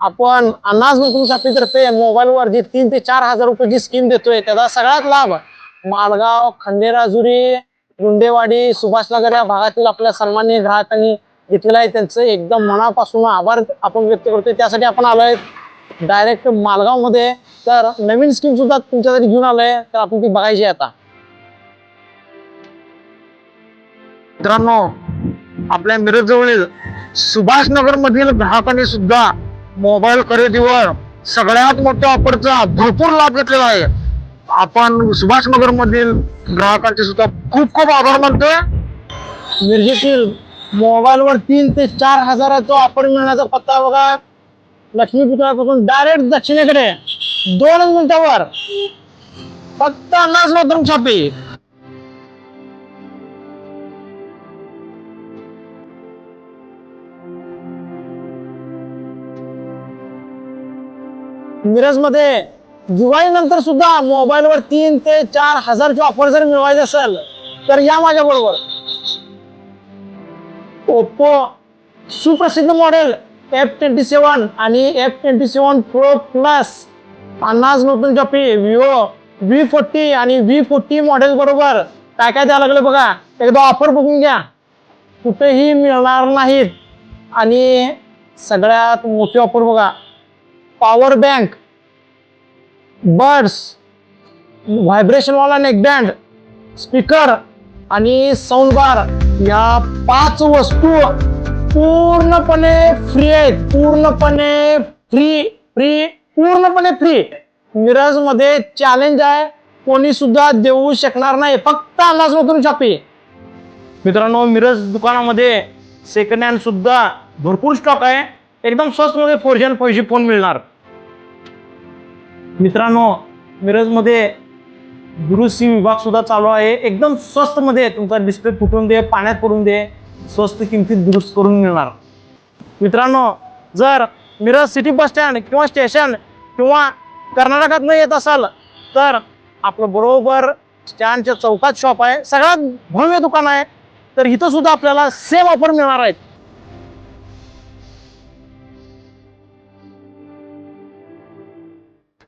आपण अन्नाज तर्फे मोबाईलवर जी 3 ते 4 हजार रुपयाची स्कीम देतोय त्याचा सगळ्यात लाभ मालगाव, खंडेराजुरी, गुंडेवाडी, सुभाषनगर या भागातील आपल्या सन्माननीय ग्राहकांनी घेतलेला आहे. त्यांचं एकदम मनापासून आभार आपण व्यक्त करतोय. त्यासाठी आपण आलोय डायरेक्ट मालगाव मध्ये. तर नवीन स्कीम सुद्धा तुमच्यासाठी घेऊन आलोय, तर आपण ती बघायची आहे आता. मित्रांनो, आपल्या मिरज जवळील सुभाषनगर मधील ग्राहकांनी सुद्धा मोबाईल खरेदीवर सगळ्यात मोठ्या ऑफरचा भरपूर लाभ घेतलेला आहे. आपण सुभाषनगर मधील ग्राहकांचे सुद्धा खूप खूप आभार मानतोय. मिरजेतील मोबाईलवर 3 ते 4 हजाराचा ऑफर मिळण्याचा पत्ता बघा. लक्ष्मी पुतळ्यापासून डायरेक्ट दक्षिणेकडे 2 मिनिटावर फक्त अन्नाच मात्र छापी. मिरज मध्ये दिवाळी नंतर सुद्धा मोबाईलवर 3 ते 4 हजारची ऑफर जर मिळवायची असेल तर या माझ्या बरोबर. ओप्पो सुप्रसिद्ध मॉडेल F27 आणि F27 Pro Plus 50 जपी, विवो V40 आणि V40 मॉडेल बरोबर काय काय द्यायला लागलं बघा. एकदा ऑफर बघून घ्या, कुठेही मिळणार नाहीत. आणि सगळ्यात मोठी ऑफर बघा, पॉवर बँक, बड्स, व्हायब्रेशन वाला नेकबँड, स्पीकर आणि साऊंड बार या 5 वस्तू पूर्णपणे फ्री आहेत. पूर्णपणे फ्री. मिरज मध्ये चॅलेंज आहे, कोणी सुद्धा देऊ शकणार नाही, फक्त अन्नाजमधून छापी. मित्रांनो, मिरज दुकानामध्ये सेकंड हँड सुद्धा भरपूर स्टॉक आहे. एकदम स्वस्त मध्ये 4G आणि 5G फोन मिळणार. मित्रांनो, मिरज मध्ये दुरुस्ती विभाग सुद्धा चालू आहे. एकदम स्वस्त मध्ये तुमचा डिस्प्ले फुटून दे, पाण्यात पडून दे, स्वस्त किमतीत दुरुस्त करून मिळणार. मित्रांनो, जर मिरज सिटी बस स्टँड किंवा स्टेशन किंवा कर्नाटकात येत असाल तर आपलं बरोबर स्टँडच्या चौकात शॉप आहे. सगळ्यात भव्य दुकान आहे. तर इथं सुद्धा आपल्याला सेम ऑफर मिळणार आहेत.